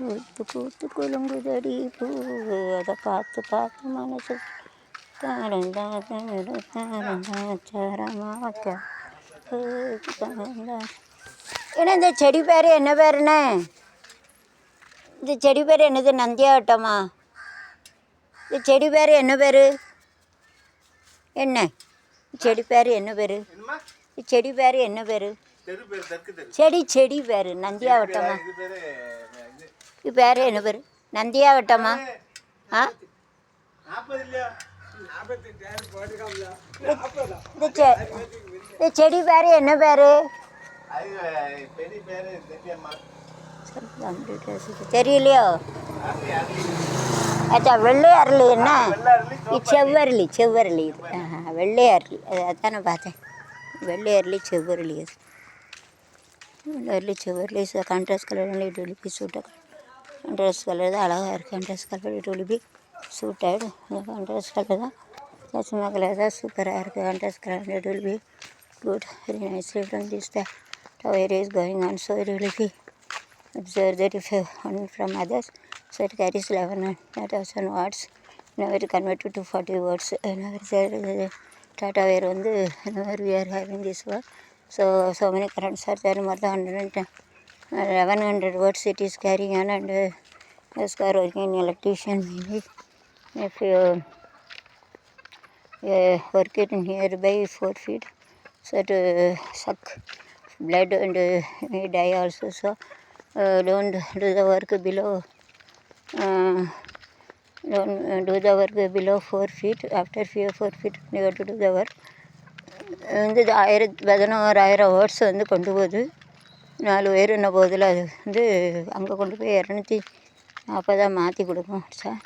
கூத்து கூத்து குலுங்குதடி பூ அதை பார்த்து பார்த்து மனசு ஏன்னா இந்த செடி பேர் என்ன பேருண்ணே? இந்த செடி பேர் என்னது? நந்தியாவட்டமா? இந்த செடி பேர் என்ன பேர்? என்ன செடி பேர் என்ன பேர்? செடி பேர் என்ன பேர்? செடி பேர் நந்தியாவட்டமா? இது பேர் என்ன பேர்? நந்தியாவட்டமா? ஆ இந்த செடி பேர் என்ன பேர்? தெரியலையோ? அச்சா வெள்ளை அரளி. என்ன செவ்வரளி? செவ்வரளி வெள்ளை அரளி, அதான் நான் பார்த்தேன். வெள்ளை அரளி செவ்வரளி. அது வெள்ளை அரளி செவ்வரளி கான்ட்ராஸ்ட் கலர் டொலிபி சூட்டாக. கான்ட்ராஸ்ட் கலர் தான் அழகாக இருக்குது. கான்ட்ராஸ்ட் கலர் டொலிபி சூட் ஆகிடும். இந்த கான்ட்ராஸ்ட் கலர் தான் சும்மா கலர் தான் சூப்பராக இருக்குது. கான்ட்ராஸ்ட் கலர் டொலிபி good, very nicely from this tower is going on. So it will be observe that if one from others, so it carries 11,000 watts. Now it converted to 40 watts. Tata wire வந்து whenever we are having this work, so many currents are there, more than 1100 watts it is carrying on. And as car working electrician, maybe if you work it nearby 4 feet, so to suck blood and may die also. So don't do the work below don't do the work below 4 feet. After 4 feet you have to do the work. வந்து 11,000 watts வந்து கொண்டு போகுது. 4 wire என்ன போகுதில்ல, அது வந்து அங்கே கொண்டு போய் 240 மாற்றி கொடுக்கும். சார்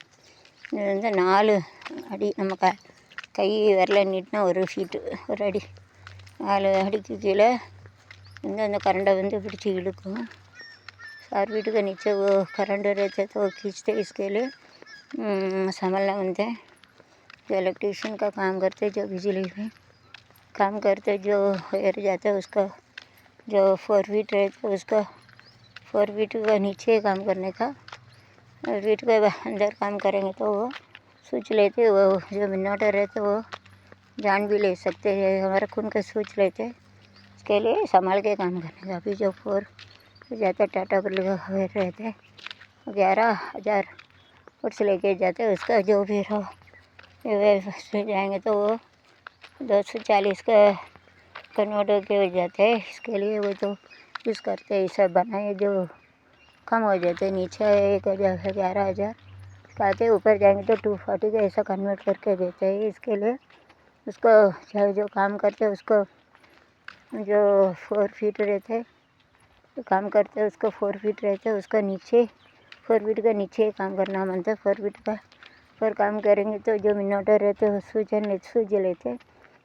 இது வந்து 4 அடி. நம்ம கை விரல நீட்டினா 1 ஃபீட்டு, 1 அடி. 4 அடிக்கு கீழே வந்து அந்த करंट வந்து பிடிச்சி इलुக்கும். 4 फीट के नीचे वो करंट रहते तो वो खींचते. इसके लिए संभलना बनता है. जो इलेक्ट्रिशियन का काम करते, जो बिजली में काम करते, जो वायर जाता है उसका जो 4 फीट रहता है, उसका 4 फीट का नीचे काम करने का. 4 फीट के अंदर काम करेंगे तो वो स्विच लेते. वो जो इन्वर्टर रहते वो जान भी ले सकते हैं. हमारा खून का स्विच लेते, इसके लिए संभाल के काम करने का. अभी जो 4 जाता टाटा पर लगा हुए रहते हैं 11,000 वोट्स लेके जाते हैं. उसका जो भी हो जाएंगे तो वो 240 का कन्वर्ट होके हो जाते हैं. इसके लिए वो तो यूज़ करते हैं. सब बनाए जो कम हो जाते हैं. नीचे 11,000 कहते, ऊपर जाएंगे तो 240 का ऐसा कन्वर्ट करके देते हैं. इसके लिए उसको जो काम करते हैं उसको जो 4 फीट रहते हैं तो काम करते हैं, उसको 4 फीट रहते हैं, उसका नीचे 4 फीट का नीचे काम करना बनता है. 4 फीट का पर काम करेंगे तो जो इन्वर्टर रहते हैं स्विच लेते हैं.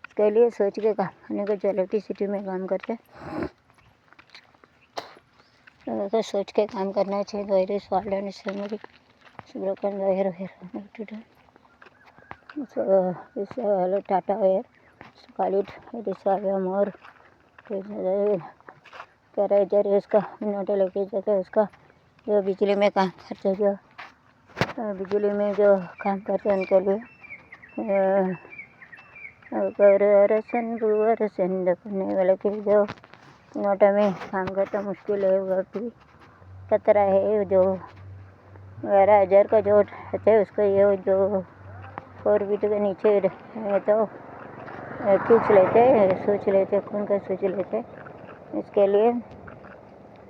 इसके लिए सोच के काम करने को, जो इलेक्ट्रिसिटी में काम करते हैं तो सोच के काम करना चाहिए. Wire is fault and memory broken wire so this Tata wire, call it is more कैरेजर है. उसका इन्वर्टर लेके जाता है. उसका जो बिजली में काम करते हैं, जो बिजली में जो काम करते हैं उनके लिए रसन करने वाले के जो इन्वर्टर में काम करता मुश्किल है. वह भी खतरा है. जो 11,000 का जो रहता है उसको ये जो 4 फीट के नीचे तो खींच लेते, सोच लेते, खून का सोच लेते. इसके लिए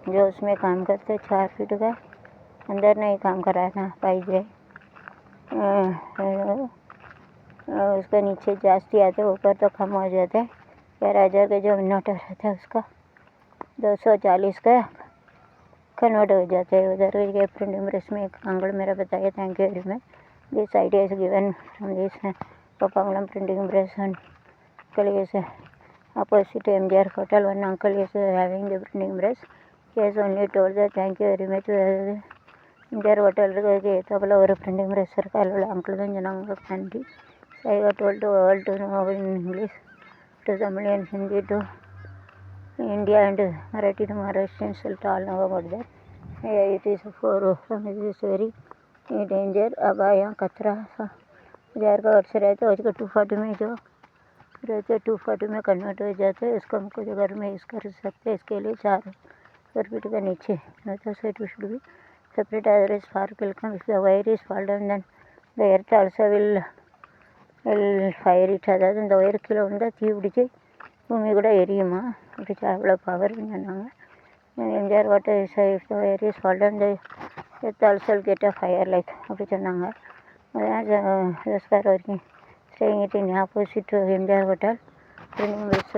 जो उसमें काम करते 4 फीट का अंदर नहीं काम कराना पाहिजे. उसका नीचे जास्ती आते, ऊपर तो कम हो जाता है. 11,000 का जो इन्वर्टर रहता है उसका 240 का कन्वर्ट हो जाता है. उधर के प्रिंटिंग प्रेस में एक आंगल मेरा बताया. Thank you very much. This idea is given from this Papangalam printing press and opposite MGR hotel. One uncle is having the printing press. He has only told that thank you very much. MGR hotel के तबला और printing press सरकार वाला uncle ने जनांग candy. So I got told to all to know in English, to Tamil and Hindi, to India and Marathi to Maharashtrians will all know about that. It is for it is very danger. अब यहाँ कचरा सा jar का वर्ष रहता है उसका 240 में जो रहते 240 में कन्वर्ट हो जाते हैं। इसको हमको जो घर में यूज़ कर सकते हैं। इसके लिए 4 स्क्वायर फीट का नीचे set should be separate areas for welcome. If the wire is fall down, then the earth also will fire it. Other than the wire kilo on the tube which భూమి కూడా ఎరియుమా ఇప్పుడు చాలా power ఉంది అన్నాము. Enjoy water if the wire is fall down, the earth also will get a fire like அப்படி சொன்னாங்க. That's why working staying it in opposite to MJR hotel. Bringing this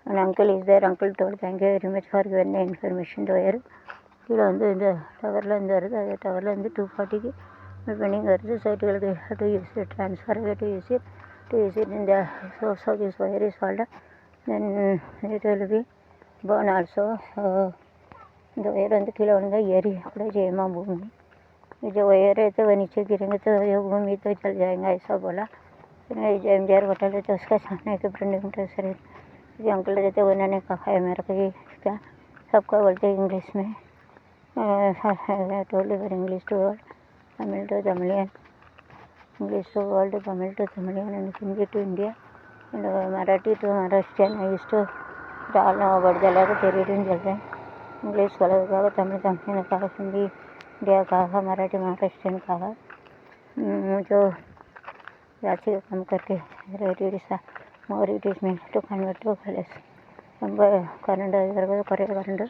an uncle is there. Uncle told thank you very much for giving the information to wire. கீழே வந்து இந்த டவர்லேருந்து வருது. அது டவர்லேருந்து 240க்கு பெண்டிங் வருது. சைட்டுகளுக்கு to use it transfer to use it இந்த source of this wire is fault then it will be burn also. இந்த ஒயர் வந்து கீழே வந்து எரி கூட செய்யுமா भूमि जो वायर है तो वह नीचे गिरेंगे तो ये भूमि तो चल जाएगा ऐसा बोला. फिर MJR होटल है तो उसका सामने के प्रिंटर सर जो अंकल रहते उन्होंने कहा है मेरे को ये क्या सबका बोलते इंग्लिश में told your English to world Tamil to Tamilian English to world Tamil to Tamilian and Hindi to India and Marathi to Maharashtrian. I used to all know about the lot of reading चलते हैं. इंग्लिश वाला कहा तमिल तमिलियन कहा हिंदी इंडिया कहा मराठी महाराष्ट्रियन कहा. जो ಜಾಸ್ತಿ ಕಮ್ಮಿ करके it is more it is meant to convert to less. ತುಂಬ ಕರೆಂಟ್ ಇರ್ಬೋದು ಕೊರೆ ಕರೆಂಟ್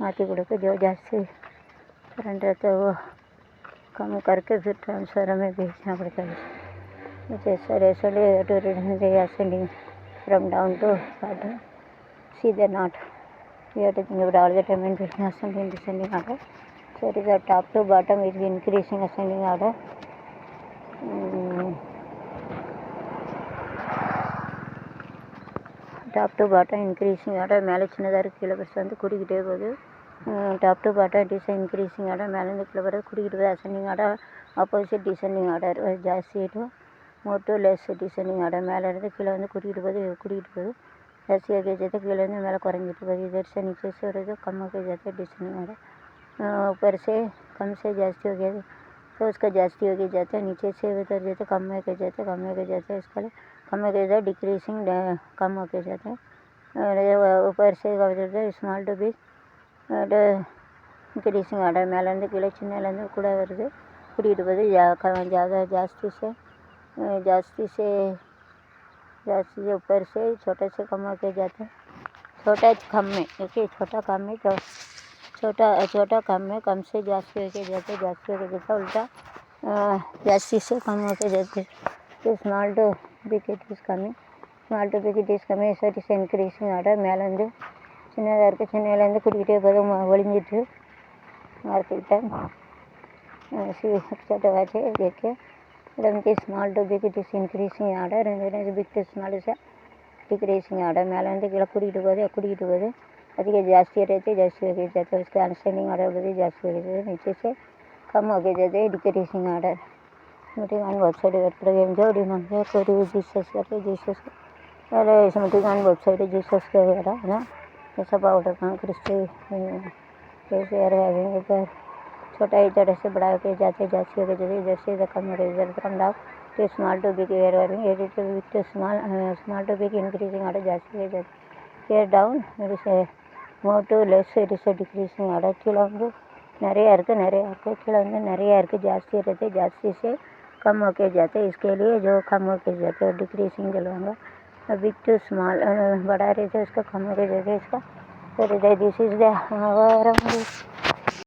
माती गुड़ जो जास्ती करंट रहता है वो कम करके फिर ट्रांसफार्मर में भेजना पड़ता है. जैसा रेसोली to reading ascending from down to bottom. See the knot. We have to think about all the time in between ascending descending order. So it is a top to bottom is increasing ascending order. Top to bottom increasing order மேலே சின்னதாக இருக்குது கீழே பெருசாக வந்து கூட்டிக்கிட்டே போகுது. Top to bottom design increasing order மேலேருந்து கீழே வர கூட்டிக்கிட்டு போகுது. Ascending order opposite descending order ஜாஸ்தி ஆகிட்டு more to less descending order மேலேருந்து கீழே வந்து கூட்டிகிட்டு போகுது. ஜாஸ்தி ஆகி जाते கீழேருந்து மேலே குறைஞ்சிட்டு போகுது. इधर से नीचे से और इधर कम होके जाते डिसेंडिंग ऑर्डर. ऊपर से कम से जास्ती हो गया तो उसका जास्ती होके जाता है. नीचे से उधर जाते कम होके जाते इसका कम होके जाता है डिक्रीसिंग कम होके जाते हैं. ऊपर से स्मॉल टू बिग इंक्रीसिंग ऑर्डर மேலேருந்து கீழே சின்னலேருந்து கூட வருது கூட்டிகிட்டு போகுது. जास्ती से ऊपर से छोटे से कम होके जाते हैं. छोटा कम में देखिए छोटा कम में तो छोटा कम में कम से जास्ती होके जाते उल्टा जास्ती से कम होके जाते. तो small to big it is coming so it is increasing order. மேலேருந்து சின்னதாக இருக்குது சின்னலேருந்து கூட்டிகிட்டே போதும் ஒளிஞ்சிட்டு मार्केट टाइम छोटे बच्चे देखिए एकदम स्मॉल टू बिग इट इस इंक्रीसिंग आर्डर बिग टू स्मॉल से डिक्रीसिंग आर्डर மேலேருந்து கீழே கூட்டிகிட்டு போகுது अधिक जास्ती रहते जास्ती होके जाते उसके अंडरस्टैंडिंग ऑर्डर बदे जास्ती होके जाते नीचे से कम होके जाते decreasing order. Meeting on website work जो डिमांड करो जीसस अरे मीटिंग ऑन वेबसाइट जीसस के वगैरह है ना ऐसा पाउडर का क्रिस्टी जैसे ऊपर छोटा इधर से बड़ा होके जाते जास्ती होके जाते इधर से इधर कम होके इधर come down to small to big air warming it is big to small to big increasing order जास्ती होके जाते here down it is a more to less it is a decreasing order. கீழே வந்து நிறையா இருக்குது கீழே வந்து நிறையா இருக்குது जास्ती रहते जास्ती से कम होके जाते इसके लिए जो कम होके जाते डिक्रीसिंग चलवाएंगे. बिग टू स्मॉल बड़ा रहते उसका कम होके जाते इसका. So this is the